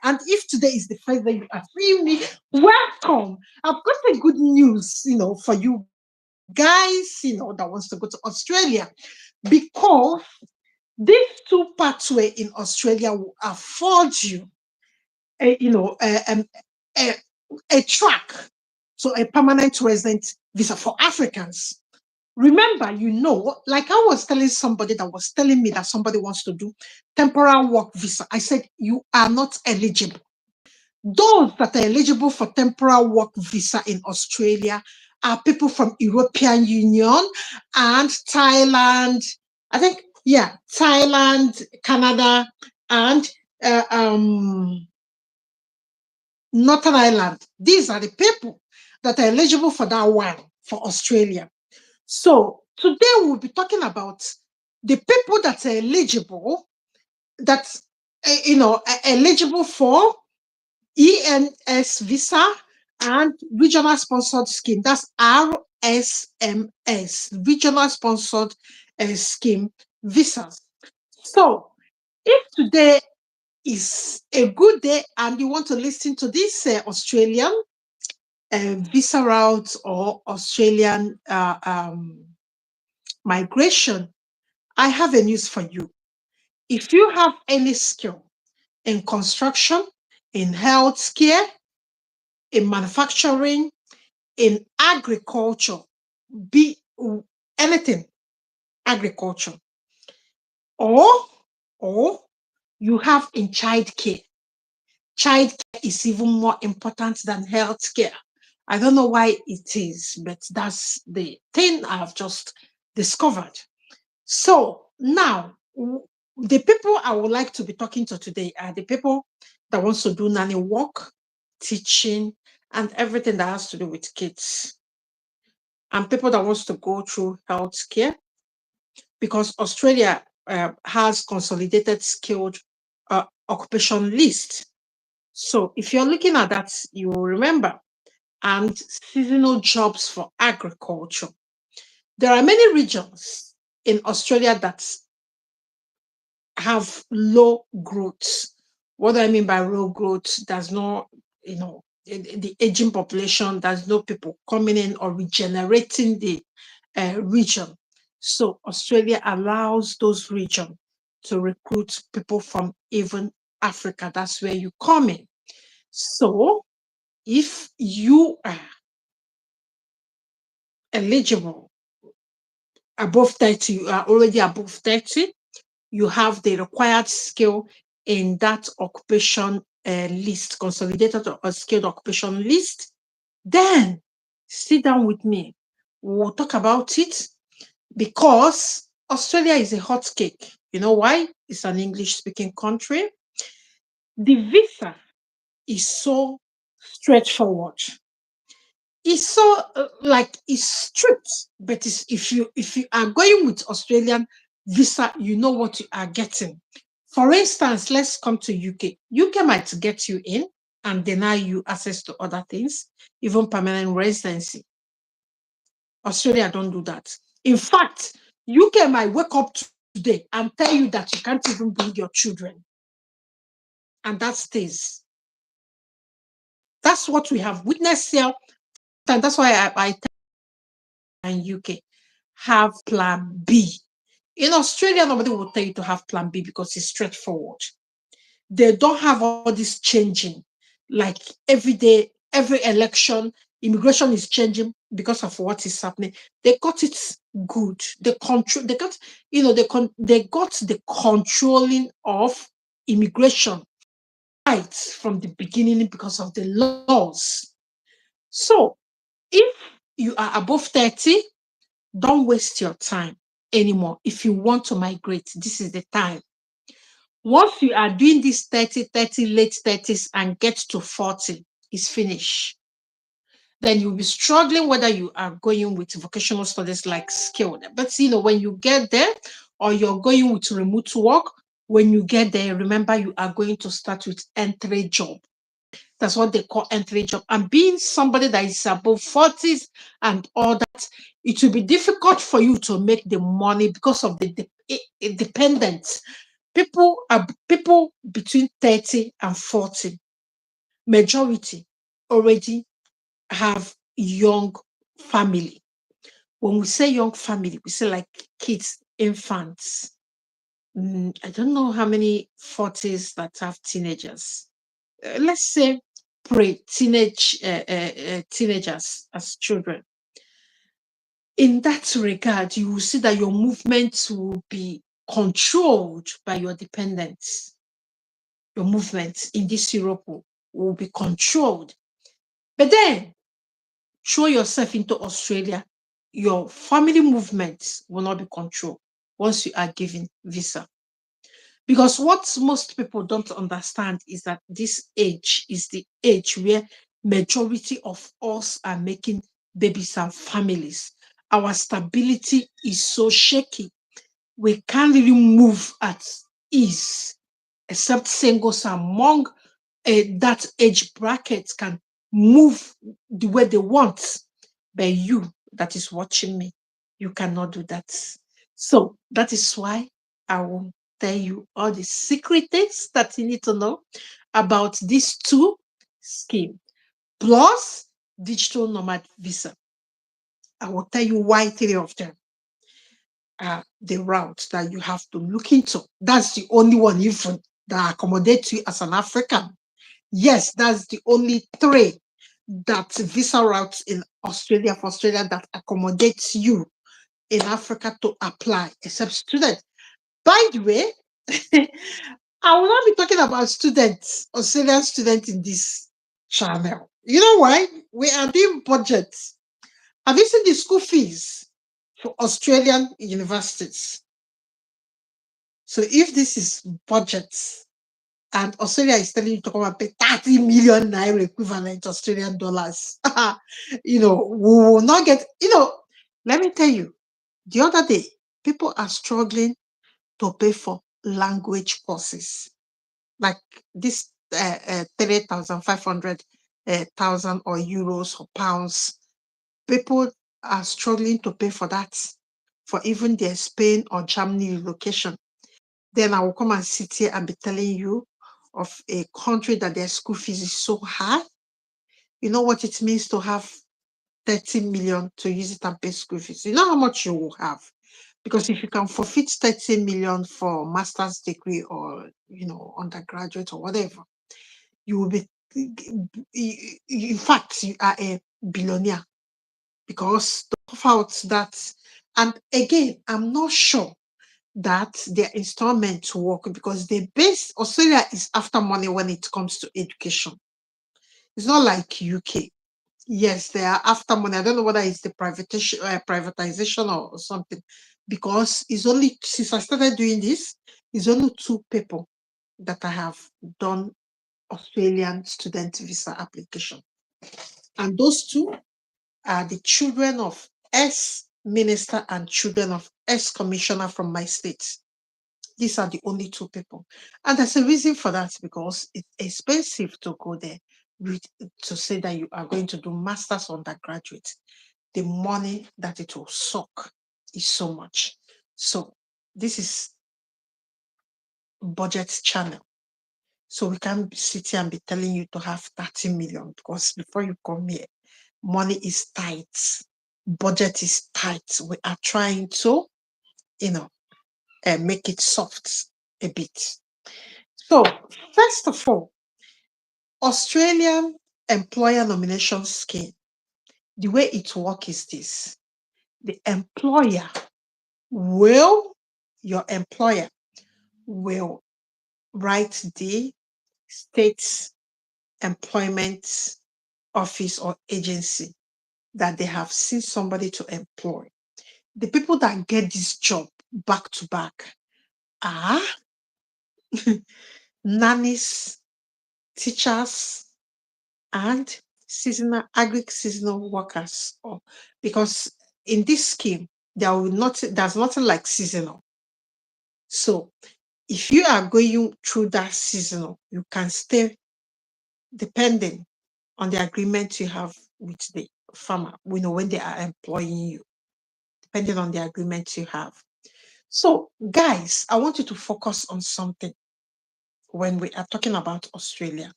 And if today is the first day you are seeing me, welcome. I've got a good news, for you guys, that wants to go to Australia, because these two pathway in Australia will afford you, a, you know, a, a track to a permanent resident visa for Africans. Remember, like I was telling somebody that was telling me that somebody wants to do temporary work visa. I said, you are not eligible. Those that are eligible for temporary work visa in Australia are people from European Union and Thailand. I think, yeah, Thailand, Canada, and Northern Ireland. These are the people that are eligible for that one for Australia. So today we'll be talking about the people that are eligible, that are eligible for ENS visa and regional sponsored scheme. That's RSMS, regional sponsored scheme visas. So if today is a good day and you want to listen to this Australian visa route or Australian migration, I have a news for you. If you have any skill in construction, in healthcare, in manufacturing, in agriculture, be anything agriculture, or you have in childcare. Childcare is even more important than healthcare. I don't know why it is, but that's the thing I've just discovered. So now, the people I would like to be talking to today are the people that wants to do nanny work, teaching, and everything that has to do with kids, and people that wants to go through healthcare, because Australia has consolidated skilled occupation list. So if you're looking at that, you will remember, and seasonal jobs for agriculture. There are many regions in Australia that have low growth. What do I mean by low growth? There's no, the aging population, there's no people coming in or regenerating the region. So Australia allows those regions to recruit people from even Africa. That's where you come in. So if you are eligible above 30, you are already above 30, you have the required skill in that occupation list, consolidated or skilled occupation list, then sit down with me. We'll talk about it, because Australia is a hot cake. You know why? It's an English-speaking country. The visa is so straightforward. It's so it's strict, but if you are going with Australian visa, you know what you are getting. For instance, let's come to UK. UK might get you in and deny you access to other things, even permanent residency. Australia don't do that. In fact, UK might wake up today and tell you that you can't even bring your children, and that stays. That's what we have witnessed here, and that's why I tell in UK, have plan B. In Australia, nobody will tell you to have plan B because it's straightforward. They don't have all this changing. Like every day, every election, immigration is changing because of what is happening. They got it good. They got, they got the controlling of immigration right from the beginning because of the laws. So if you are above 30, don't waste your time anymore. If you want to migrate, this is the time. Once you are doing this 30, late 30s and get to 40, it's finished. Then you'll be struggling whether you are going with vocational studies like skilled. But when you get there, or you're going with remote work, when you get there, remember you are going to start with entry job. That's what they call entry job. And being somebody that is above 40s and all that, it will be difficult for you to make the money because of the dependent People between 30 and 40, majority already have young family. When we say young family, we say like kids, infants. I don't know how many 40s that have teenagers. Let's say teenagers as children. In that regard, you will see that your movements will be controlled by your dependents. Your movements in this Europe will be controlled. But then, throw yourself into Australia, your family movements will not be controlled once you are given visa. Because what most people don't understand is that this age is the age where majority of us are making babies and families. Our stability is so shaky. We can't really move at ease, except singles among that age bracket can move the way they want. But you that is watching me, you cannot do that. So that is why I will tell you all the secret things that you need to know about these two schemes, plus digital nomad visa. I will tell you why three of them are the route that you have to look into. That's the only one even that accommodates you as an African. Yes, that's the only three that visa routes in Australia for Australia that accommodates you in Africa to apply, except students. By the way, I will not be talking about students, Australian students in this channel. You know why? We are doing budgets. Have you seen the school fees for Australian universities? So if this is budgets, and Australia is telling you to come and pay 30 million naira equivalent Australian dollars, we will not get, let me tell you, the other day, people are struggling to pay for language courses, like this 3,500 thousand or euros or pounds. People are struggling to pay for that, for even their Spain or Germany relocation. Then I will come and sit here and be telling you of a country that their school fees is so high. You know what it means to have 30 million to use it and pay school fees. You know how much you will have. Because if you can forfeit 30 million for master's degree or undergraduate or whatever, you will be, in fact, you are a billionaire, because to offer out that. And again, I'm not sure that their installments work, because Australia is after money when it comes to education. It's not like UK. Yes, they are after money. I don't know whether it's the privatization or something, because it's only since I started doing this, it's only two people that I have done Australian student visa application, and those two are the children of ex-minister and children of ex-commissioner from my state. These are the only two people. And there's a reason for that, because it's expensive to go there to say that you are going to do master's undergraduate. The money that it will suck is so much. So this is budget channel. So we can't sit here and be telling you to have 30 million, because before you come here, money is tight. Budget is tight. We are trying to, make it soft a bit. So, first of all, Australian employer nomination scheme, the way it works is this. The your employer will write the state employment office or agency that they have seen somebody to employ. The people that get this job back to back are nannies, teachers, and seasonal workers. Because in this scheme, there's nothing like seasonal. So if you are going through that seasonal, you can stay depending on the agreement you have with the farmer, when they are employing you, depending on the agreement you have. So, guys, I want you to focus on something when we are talking about Australia.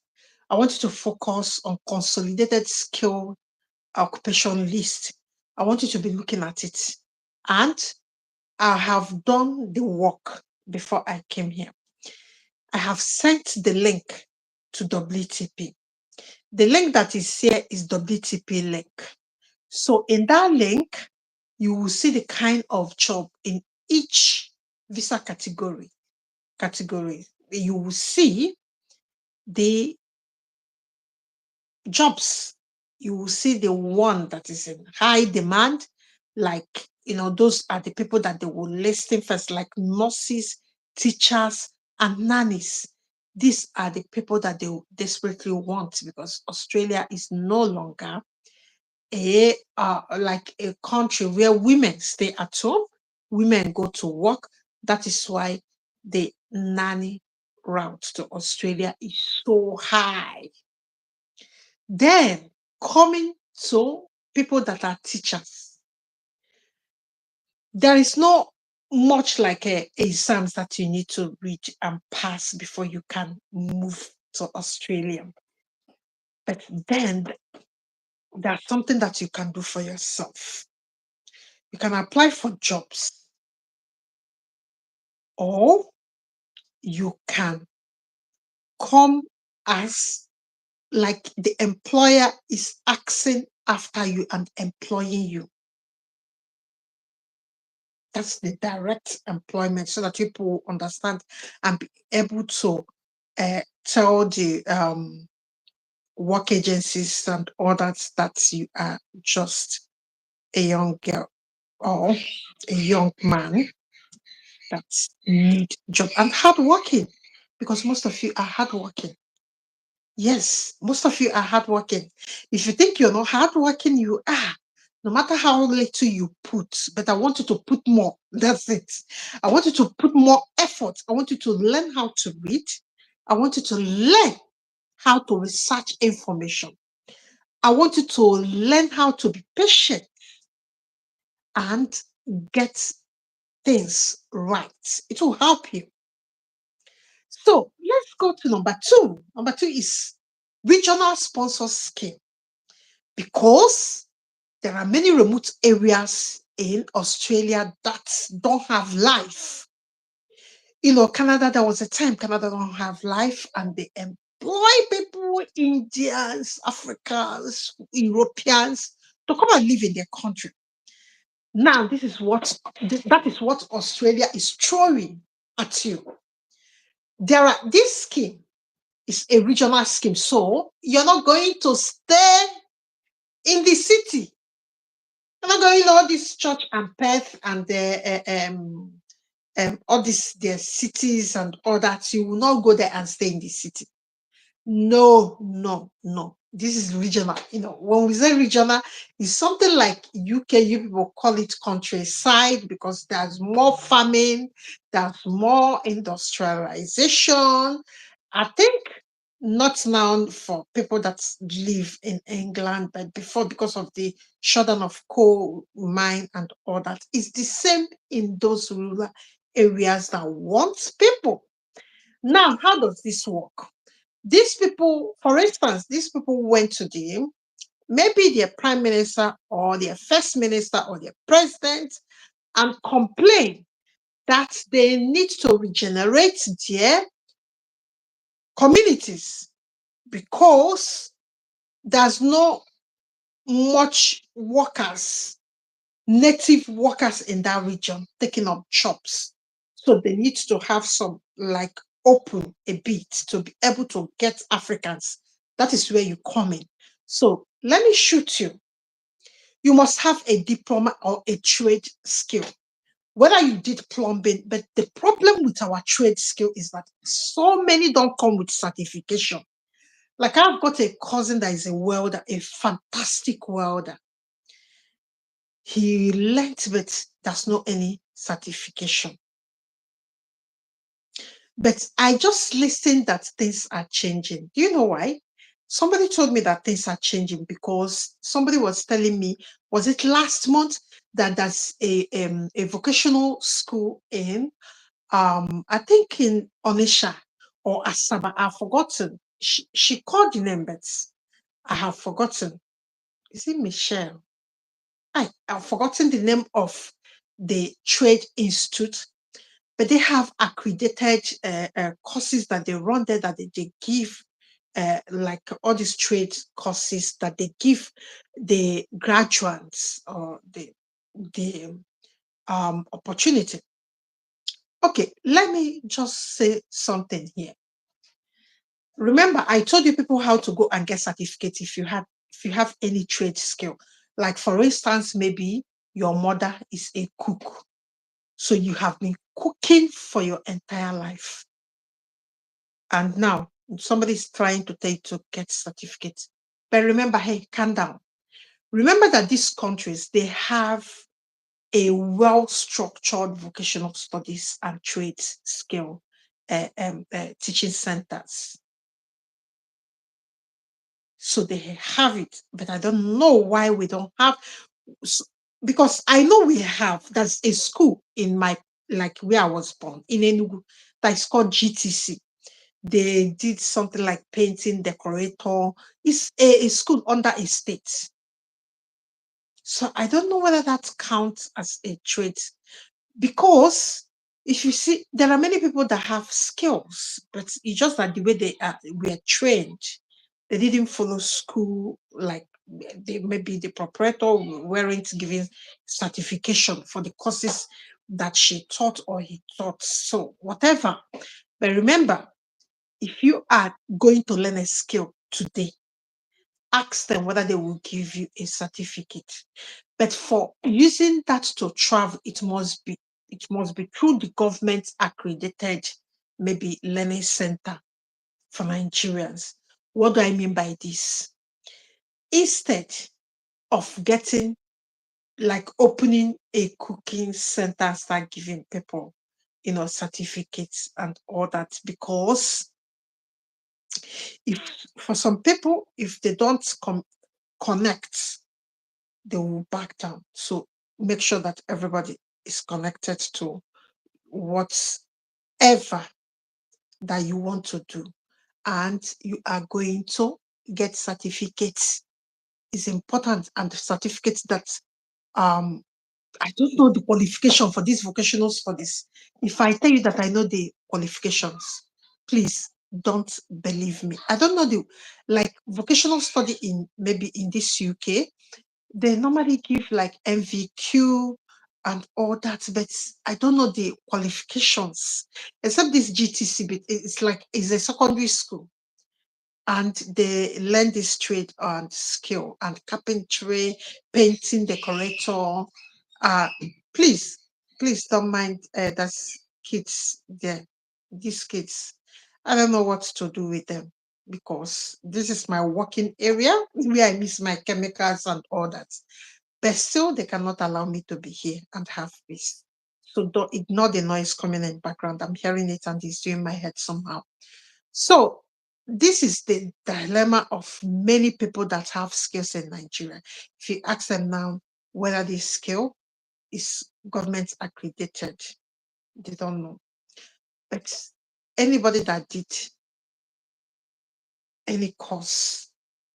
I want you to focus on consolidated skill occupation list. I want you to be looking at it. And I have done the work before I came here. I have sent the link to WTP. The link that is here is WTP link. So in that link, you will see the kind of job in each visa category. You will see the jobs. You will see the one that is in high demand, like, those are the people that they will list in first, like nurses, teachers, and nannies. These are the people that they desperately want, because Australia is no longer like a country where women stay at home, women go to work. That is why the nanny route to Australia is so high. Then coming to people that are teachers, there is no much like exams that you need to read and pass before you can move to Australia. But then there's something that you can do for yourself. You can apply for jobs, or you can come as like the employer is asking after you and employing you. That's the direct employment, so that people understand and be able to tell the work agencies and others that you are just a young girl or a young man that need job and hardworking, because most of you are hardworking. Yes, most of you are hardworking. If you think you're not hardworking, you are. No matter how little you put, but I want you to put more. That's it. I want you to put more effort. I want you to learn how to read. I want you to learn how to research information. I want you to learn how to be patient and get things right. It will help you. So let's go to number two. Number two is regional sponsor scheme, because there are many remote areas in Australia that don't have life. Canada, there was a time Canada don't have life, and they employ people, Indians, Africans, Europeans, to come and live in their country. Now, that is what Australia is throwing at you. This scheme is a regional scheme, so you're not going to stay in the city. You're not going to all this church and Perth and all these their cities and all that. You will not go there and stay in the city. No, no, no. This is regional. When we say regional, it's something like UK. You people call it countryside, because there's more farming, there's more industrialization. I think not now for people that live in England, but before, because of the shutdown of coal mine and all that. It's the same in those rural areas that want people. Now, how does this work? These people, for instance, these people went to maybe their prime minister or their first minister or their president and complain that they need to regenerate their communities, because there's no much workers, native workers in that region taking up jobs. So they need to have some like open a bit to be able to get Africans. That is where you come in. So let me shoot you. You must have a diploma or a trade skill, whether you did plumbing. But the problem with our trade skill is that so many don't come with certification. Like, I've got a cousin that is a welder, a fantastic welder. He learned, but there's no any certification. But I just listened that things are changing. Do you know why? Somebody told me that things are changing, because somebody was telling me Was it last month that there's a vocational school in I think in Onisha or Asaba? I've forgotten. She called the name, but I have forgotten. Is it Michelle? I've forgotten the name of the trade institute, but they have accredited courses that they run there, that they give, like all these trade courses that they give the graduates or the opportunity. Okay, let me just say something here. Remember, I told you people how to go and get certificates if you have any trade skill. Like for instance, maybe your mother is a cook, so you have been cooking for your entire life, and now somebody's trying to tell you to get certificates. But remember, hey, calm down. Remember that these countries, they have a well-structured vocational studies and trade skill teaching centers. So they have it, but I don't know why we don't have. Because I know we have. There's a school in my, like where I was born in Enugu, that is called GTC. They did something like painting, decorator. It's a school under a state. So I don't know whether that counts as a trade, because if you see, there are many people that have skills, but it's just that the way they were trained, they didn't follow school. Like they maybe the proprietor weren't giving certification for the courses that she taught or he taught. So whatever. But remember, if you are going to learn a skill today, ask them whether they will give you a certificate. But for using that to travel, it must be through the government accredited, maybe learning center for Nigerians. What do I mean by this? Instead of getting, like opening a cooking center, start giving people, certificates and all that. Because if for some people, if they don't connect, they will back down. So make sure that everybody is connected to whatever that you want to do, and you are going to get certificates. Is important, and the certificates that um I don't know the qualification for these vocational studies. If I tell you that I know the qualifications, please don't believe me. I don't know the, like, vocational study in maybe in this UK. They normally give like MVQ and all that, but I don't know the qualifications. Except this GTC, but it's like it's a secondary school, and they learn this trade and skill and carpentry, painting, decorator. Uh, please, please don't mind. That's kids there. These kids, I don't know what to do with them, because this is my working area where I miss my chemicals and all that. But still, they cannot allow me to be here and have peace. So don't ignore the noise coming in the background. I'm hearing it and it's doing my head somehow. So this is the dilemma of many people that have skills in Nigeria. If you ask them now whether this skill is government accredited, they don't know. But anybody that did any course,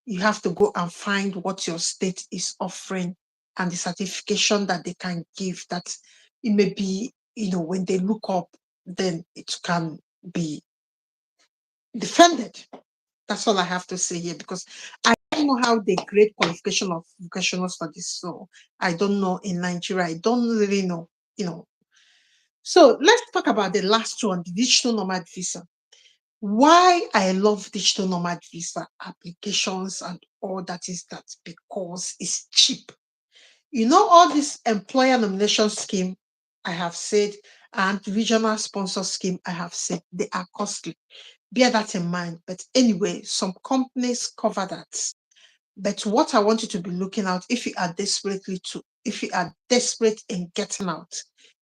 you have to go and find what your state is offering and the certification that they can give, that it may be, when they look up, then it can be defended. That's all I have to say here, because I don't know how they grade qualification of vocational studies. So I don't know in Nigeria. I don't really know, you know. So let's talk about the last one, the digital nomad visa. Why I love digital nomad visa applications and all that is that because it's cheap. All this employer nomination scheme I have said, and regional sponsor scheme I have said, they are costly. Bear that in mind. But anyway, some companies cover that. But what I want you to be looking out, if you are desperate in getting out,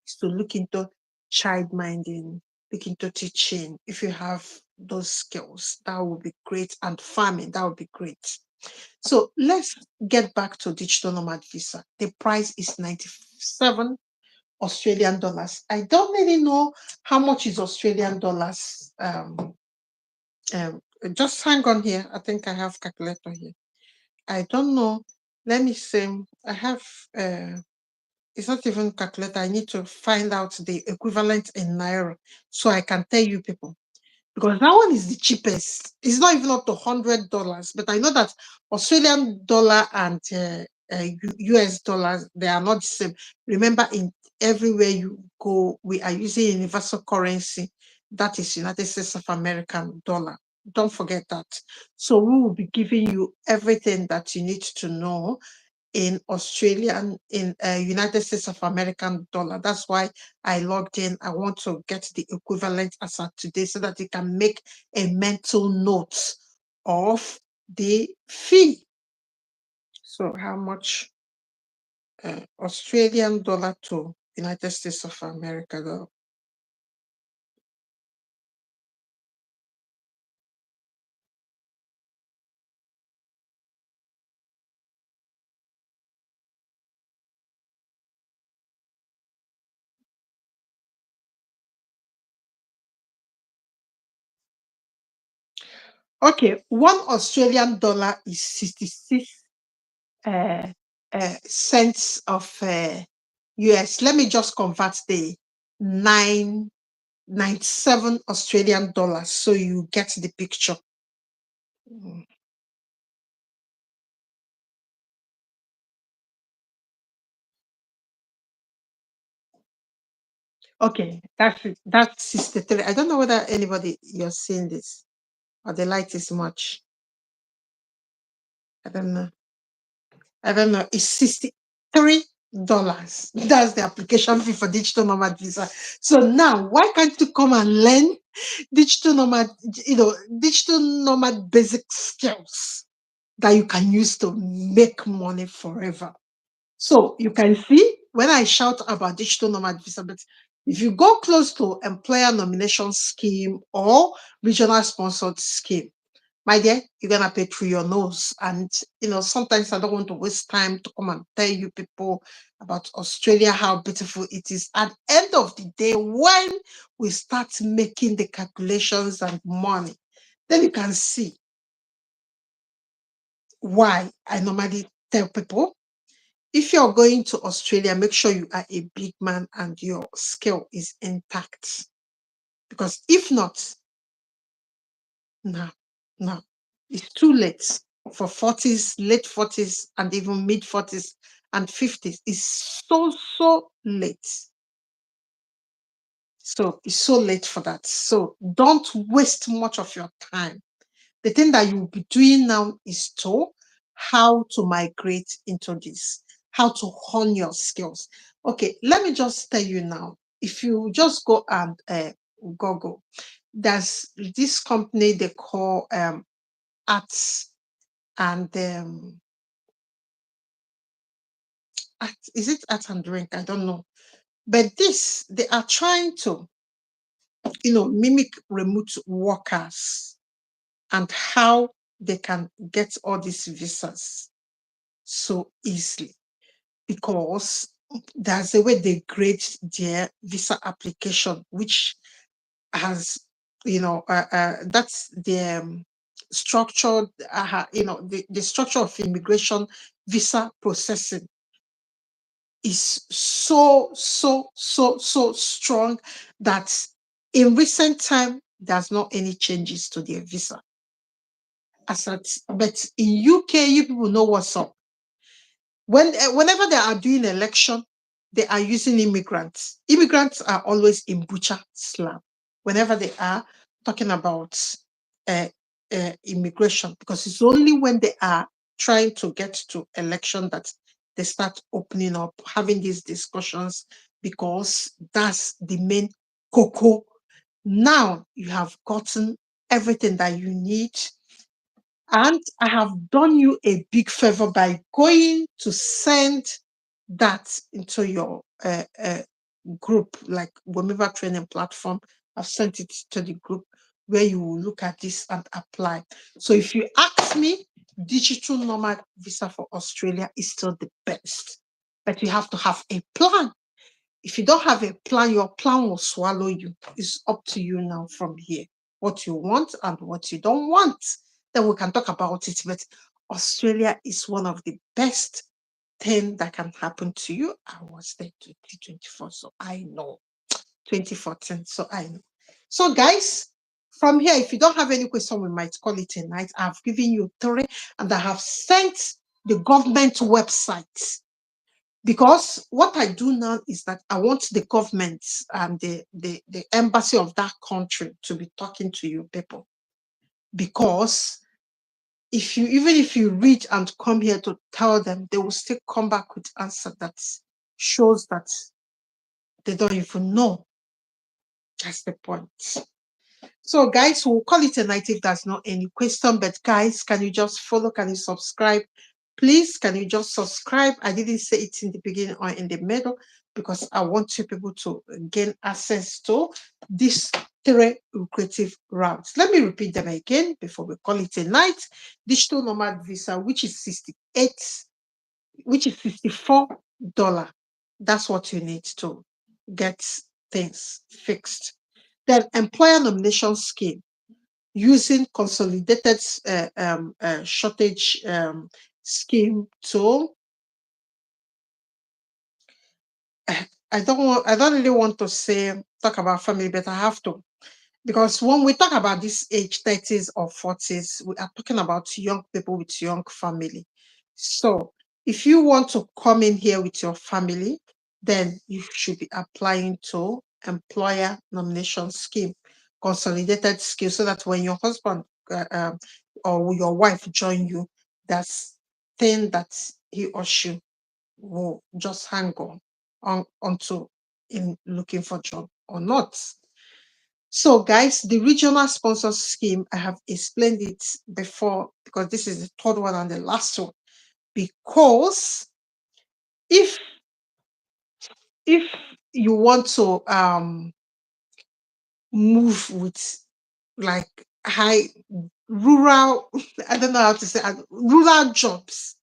is to look into child minding, look into teaching. If you have those skills, that would be great. And farming, that would be great. So let's get back to digital nomad visa. The price is 97 Australian dollars. I don't really know how much is Australian dollars. Um, just hang on here. I think I have calculator here. I don't know. Let me see. I have it's not even calculator. I need to find out the equivalent in naira so I can tell you people, because that one is the cheapest. It's not even up to $100, but I know that Australian dollar and US dollars, they are not the same. Remember, in everywhere you go, we are using universal currency. That is United States of American dollar. Don't forget that. So we will be giving you everything that you need to know in Australian, in United States of American dollar. That's why I logged in. I want to get the equivalent as of today so that you can make a mental note of the fee. So how much Australian dollar to United States of America though? Okay, one Australian dollar is 66 uh, cents of US. Let me just convert the 97 Australian dollars so you get the picture. Mm. Okay, that's 63. I don't know whether anybody you're seeing this or the light is much. I don't know. I don't know. It's $63. That's the application fee for digital nomad visa. So now, why can't you come and learn digital nomad, digital nomad basic skills that you can use to make money forever? So you can see when I shout about digital nomad visa, but if you go close to employer nomination scheme or regional sponsored scheme, my dear, you're gonna pay through your nose. And sometimes I don't want to waste time to come and tell you people about Australia, how beautiful it is. At the end of the day, when we start making the calculations and money, then you can see why I normally tell people, if you're going to Australia, make sure you are a big man and your skill is intact. Because if not, no, no, it's too late for 40s, late 40s, and even mid 40s and 50s. It's so late. So it's so late for that. So don't waste much of your time. The thing that you'll be doing now is to how to migrate into this, how to hone your skills. Okay, let me just tell you now. If you just go and Google, there's this company they call Arts and is it Art and Drink? I don't know. But this, they are trying to, mimic remote workers and how they can get all these visas so easily, because there's a way they grade their visa application, which has, that's the structured, the structure of immigration visa processing is so strong that in recent time, there's not any changes to their visa. But in UK, you people know what's up. Whenever they are doing election, they are using immigrants. Immigrants are always in butcher slab whenever they are talking about uh, immigration, because it's only when they are trying to get to election that they start opening up, having these discussions, because that's the main cocoa. Now you have gotten everything that you need, and I have done you a big favor by going to send that into your group, like Womiba training platform. I've sent it to the group where you will look at this and apply. So if you ask me, digital nomad visa for Australia is still the best. But you have to have a plan. If you don't have a plan, your plan will swallow you. It's up to you now from here, what you want and what you don't want. Then we can talk about it. But Australia is one of the best thing that can happen to you. I was there 2024, so I know. 2014, so I know. So guys, from here, if you don't have any question, we might call it a night. I've given you 3 and I have sent the government website, because what I do now is that I want the government and the embassy of that country to be talking to you people. Because even if you read and come here to tell them, they will still come back with answer that shows that they don't even know. That's the point. So guys, we'll call it a night if there's not any question. But guys, can you just follow? Can you subscribe? Please, can you just subscribe? I didn't say it in the beginning or in the middle because I want you people to gain access to these 3 lucrative routes. Let me repeat them again before we call it a night. Digital nomad visa, which is $64. That's what you need to get things fixed. Then employer nomination scheme using consolidated shortage scheme to I don't really want to talk about family, but I have to, because when we talk about this age 30s or 40s, we are talking about young people with young family. So if you want to come in here with your family, then you should be applying to employer nomination scheme, consolidated scheme, so that when your husband or your wife join you, that's thing that he or she will just hang on onto in looking for job or not. So guys, the regional sponsor scheme, I have explained it before because this is the 3rd one and the last one. Because if you want to move with like high rural, I don't know how to say, rural jobs,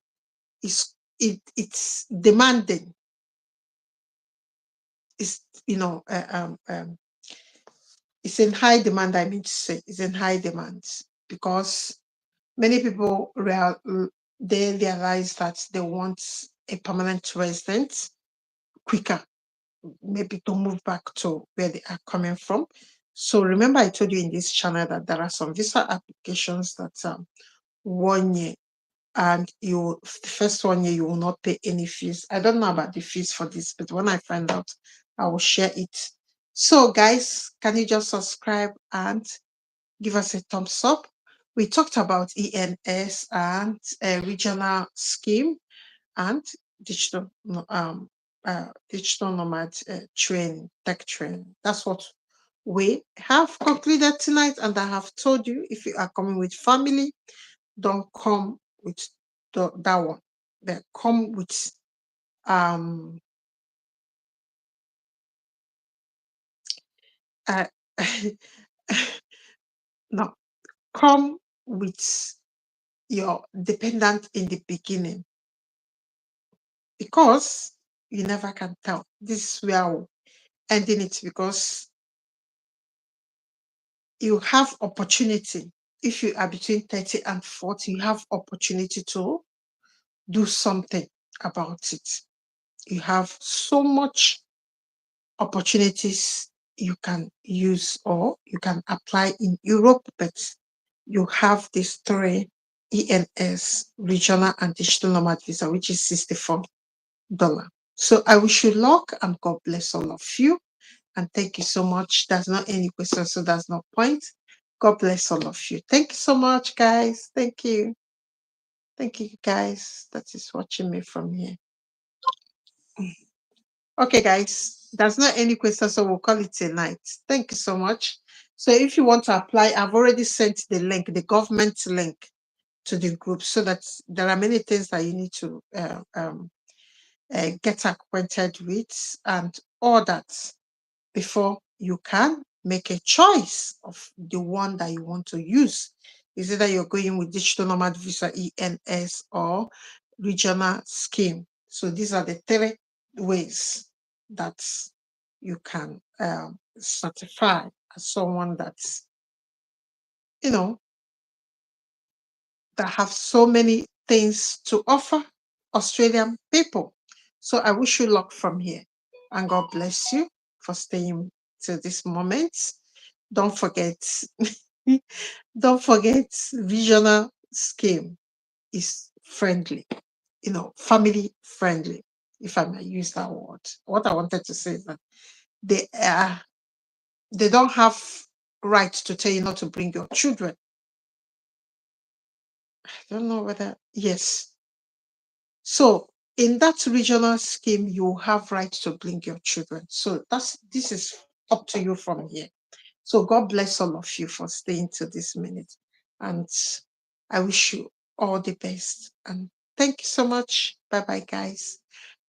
it's demanding. It's it's in high demand. I mean to say, it's in high demand because many people they realize that they want a permanent resident quicker, maybe to move back to where they are coming from. So remember, I told you in this channel that there are some visa applications that 1 year, and the first 1 year you will not pay any fees. I don't know about the fees for this, but when I find out, I will share it. So guys, can you just subscribe and give us a thumbs up? We talked about ENS and regional scheme and digital digital nomad training, tech training. That's what we have concluded tonight. And I have told you, if you are coming with family, don't come with that one. They come with uh, no, come with your dependent in the beginning, because you never can tell. This is where I'm ending it, because you have opportunity. If you are between 30 and 40, you have opportunity to do something about it. You have so much opportunities you can use or you can apply in Europe, but you have these 3 ENS, regional and digital nomad visa, which is $64. So I wish you luck and God bless all of you. And thank you so much. There's not any question, so there's no point. God bless all of you. Thank you so much, guys. Thank you. Thank you, guys, that is watching me from here. Okay, guys, there's not any question, so we'll call it a night. Thank you so much. So if you want to apply, I've already sent the link, the government link to the group, so that there are many things that you need to get acquainted with and all that before you can make a choice of the one that you want to use Is either you're going with digital nomad visa ENS or regional scheme. So these are the three ways that you can certify as someone that's, you know, that have so many things to offer Australian people. So I wish you luck from here, and God bless you for staying till this moment. Don't forget, don't forget, regional scheme is friendly, family friendly, if I may use that word. What I wanted to say is that they are they don't have right to tell you not to bring your children. I don't know whether yes. So in that regional scheme, you have right to bring your children. So this is up to you from here. So God bless all of you for staying to this minute. And I wish you all the best. And thank you so much. Bye bye, guys.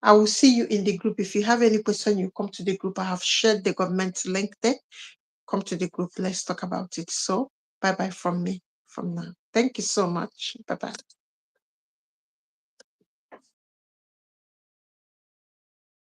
I will see you in the group. If you have any question, you come to the group. I have shared the government link there. Come to the group. Let's talk about it. So bye bye from me from now. Thank you so much. Bye bye.